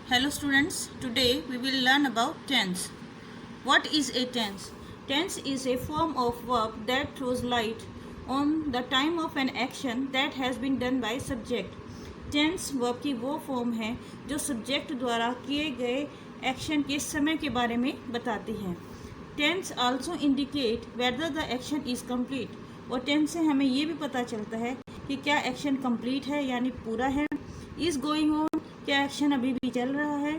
Hello students, today we will learn about tense. What is a tense? Tense is a form of verb that throws light on the time of an action that has been done by subject. Tense verb की वो form है जो subject द्वारा किए गए action के समय के बारे में बताती है। Tense also indicate whether the action is complete और टेंस से हमें ये भी पता चलता है कि क्या एक्शन कंप्लीट है यानी पूरा है, इज गोइंग ऑन क्या एक्शन अभी भी चल रहा है,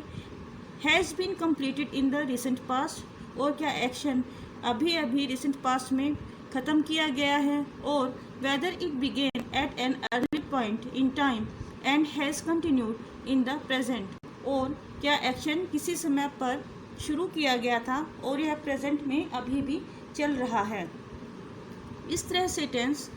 has been completed in the recent past और क्या एक्शन अभी अभी रिसेंट पास्ट में ख़त्म किया गया है, और whether it began at an early point in time and has continued in the present और क्या एक्शन किसी समय पर शुरू किया गया था और यह प्रेजेंट में अभी भी चल रहा है। इस तरह से टेंस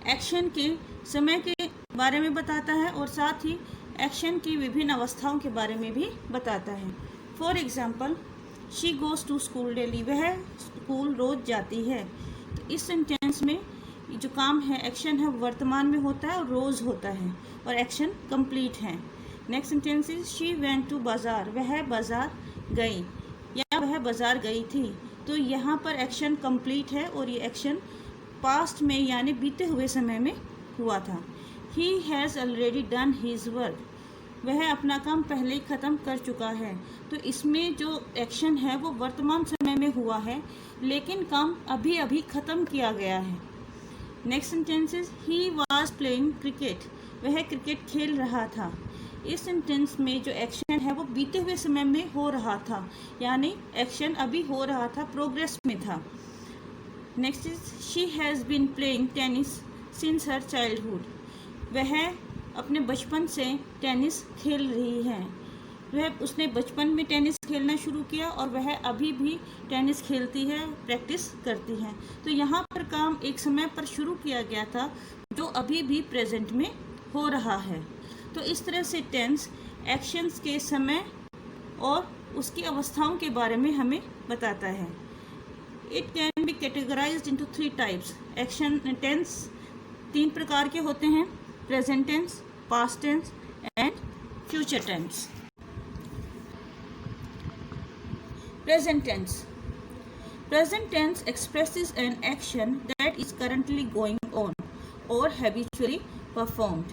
एक्शन के समय के बारे में बताता है और साथ ही एक्शन की विभिन्न अवस्थाओं के बारे में भी बताता है। For example, she goes to school daily, वह स्कूल रोज़ जाती है। तो इस सेंटेंस में जो काम है, एक्शन है, वर्तमान में होता है और रोज़ होता है और एक्शन कंप्लीट है। Next sentence is she went to bazaar, वह बाज़ार गई या वह बाज़ार गई थी। तो यहाँ पर एक्शन कंप्लीट है और ये एक्शन पास्ट में यानी बीते हुए समय में हुआ था। He has already done his work, वह अपना काम पहले ही ख़त्म कर चुका है। तो इसमें जो एक्शन है वो वर्तमान समय में हुआ है लेकिन काम अभी अभी ख़त्म किया गया है। Next sentence is he was playing cricket, वह क्रिकेट खेल रहा था। इस सेंटेंस में जो एक्शन है वो बीते हुए समय में हो रहा था यानी एक्शन अभी हो रहा था, प्रोग्रेस में था। Next is she has been playing tennis since her childhood, वह अपने बचपन से टेनिस खेल रही है। उसने बचपन में टेनिस खेलना शुरू किया और वह अभी भी टेनिस खेलती है, प्रैक्टिस करती है। तो यहाँ पर काम एक समय पर शुरू किया गया था जो अभी भी प्रेजेंट में हो रहा है। तो इस तरह से टेंस एक्शंस के समय और उसकी अवस्थाओं के बारे में हमें बताता है। It can be categorised into 3 types. Action tense 3 प्रकार के होते हैं: present tense, past tense and future tense. Present tense. Present tense expresses an action that is currently going on or habitually performed.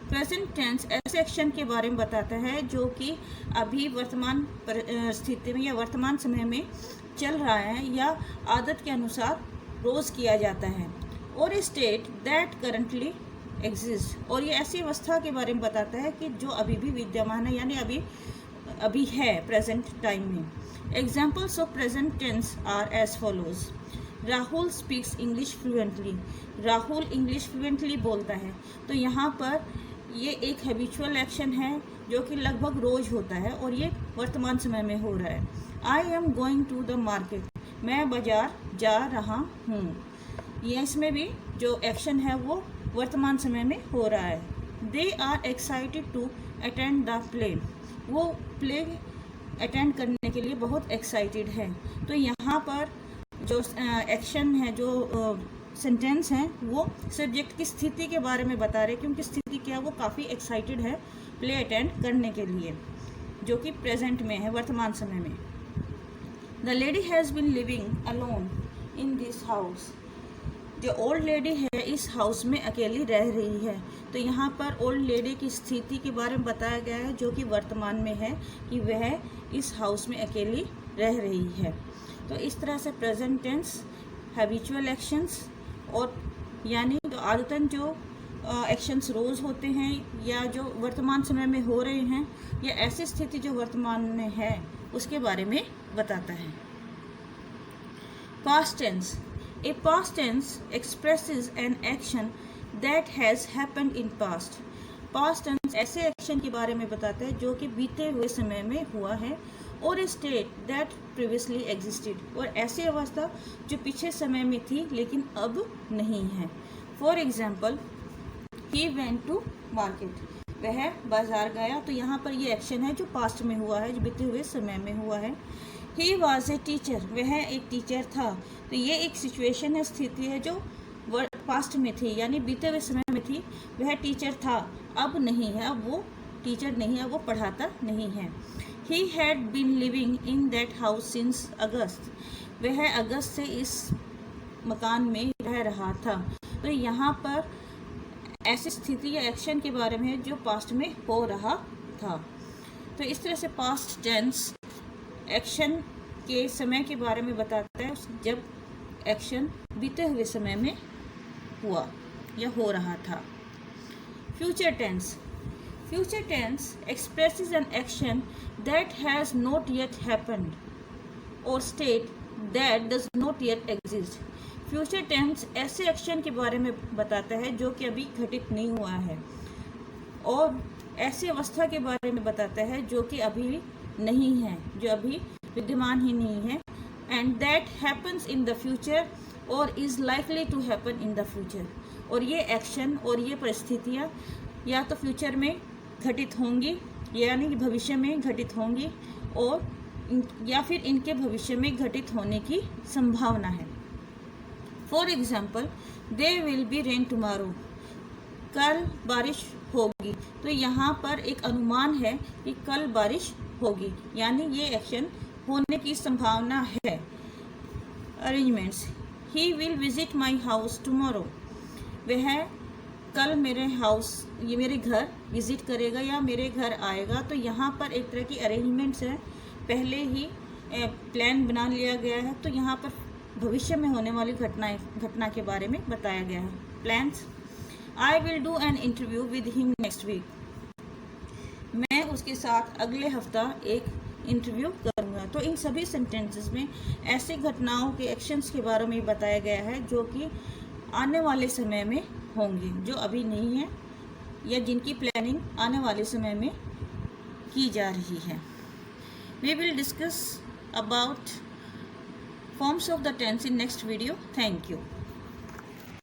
Present tense ऐसे action के बारे में बताता है जो कि अभी वर्तमान स्थिति में या वर्तमान समय में चल रहा है या आदत के अनुसार रोज़ किया जाता है। और स्टेट दैट करंटली एग्जिस्ट, और ये ऐसी अवस्था के बारे में बताता है कि जो अभी भी विद्यमान है यानी अभी है प्रेजेंट टाइम में। Examples of present tense are as follows: Rahul speaks English fluently, Rahul English fluently बोलता है। तो यहाँ पर ये एक हैबिचुअल एक्शन है जो कि लगभग रोज होता है और ये वर्तमान समय में हो रहा है। I am going to the market, मैं बाजार जा रहा हूँ। ये इसमें भी जो एक्शन है वो वर्तमान समय में हो रहा है। They are excited to attend the play, वो प्ले अटेंड करने के लिए बहुत एक्साइटेड है। तो यहाँ पर जो एक्शन है, जो सेंटेंस है, वो सब्जेक्ट की स्थिति के बारे में बता रहे, क्योंकि स्थिति क्या है, वो काफ़ी एक्साइटेड है प्ले अटेंड करने के लिए, जो कि प्रेजेंट में है, वर्तमान समय में। The lady has been living alone in this house, जो ओल्ड लेडी है इस हाउस में अकेली रह रही है। तो यहाँ पर ओल्ड लेडी की स्थिति के बारे में बताया गया है जो कि वर्तमान में है कि वह इस हाउस में अकेली रह रही है। तो इस तरह से प्रेजेंट टेंस हैबिचुअल एक्शंस और यानी तो आदतन जो एक्शंस रोज़ होते हैं या जो वर्तमान समय में हो रहे हैं या ऐसी स्थिति जो वर्तमान में है उसके बारे में बताता है। Past tense. A past tense expresses an action that has happened in past. Past tense ऐसे एक्शन के बारे में बताता है जो कि बीते हुए समय में हुआ है, और स्टेट दैट प्रीवियसली एग्जिस्टेड, और ऐसी अवस्था जो पिछले समय में थी लेकिन अब नहीं है। For example, he went to market, वह बाजार गया। तो यहाँ पर ये एक्शन है जो पास्ट में हुआ है, जो बीते हुए समय में हुआ है। ही वॉज ए टीचर, वह एक टीचर था। तो ये एक सिचुएशन है, स्थिति है जो पास्ट में थी यानी बीते हुए समय में थी। वह टीचर था, अब नहीं है, अब वो टीचर नहीं है, वो पढ़ाता नहीं है। He had been living in that house since August, वह अगस्त से इस मकान में रह रहा था। तो यहाँ पर ऐसी स्थिति या एक्शन के बारे में जो पास्ट में हो रहा था। तो इस तरह से पास्ट टेंस एक्शन के समय के बारे में बताता है जब एक्शन बीते हुए समय में हुआ या हो रहा था। Future tense expresses an action that has not yet happened or state that does not yet exist. Future tense ऐसे एक्शन के बारे में बताता है जो कि अभी घटित नहीं हुआ है, और ऐसी अवस्था के बारे में बताता है जो कि अभी नहीं है, जो अभी विद्यमान ही नहीं है। And that happens in the future और is likely to happen in the future. और ये एक्शन और ये परिस्थितियाँ या तो फ्यूचर में घटित होंगी, यानी कि भविष्य में घटित होंगी, और या फिर इनके भविष्य में घटित होने की संभावना है। For example, they will be rain tomorrow, कल बारिश होगी। तो यहाँ पर एक अनुमान है कि कल बारिश होगी, यानी ये एक्शन होने की संभावना है। Arrangements, he will visit my house tomorrow, वह कल मेरे घर विजिट करेगा या मेरे घर आएगा। तो यहाँ पर एक तरह की अरेंजमेंट्स है, पहले ही प्लान बना लिया गया है। तो यहाँ पर भविष्य में होने वाली घटना के बारे में बताया गया है। Plans, I will do an interview with him next week, मैं उसके साथ अगले हफ्ता एक इंटरव्यू करूँगा। तो इन सभी सेंटेंसेस में ऐसी घटनाओं के एक्शंस के बारे में बताया गया है जो कि आने वाले समय में होंगे, जो अभी नहीं है, या जिनकी प्लानिंग आने वाले समय में की जा रही है। We will discuss about forms of the tense in next video. Thank you.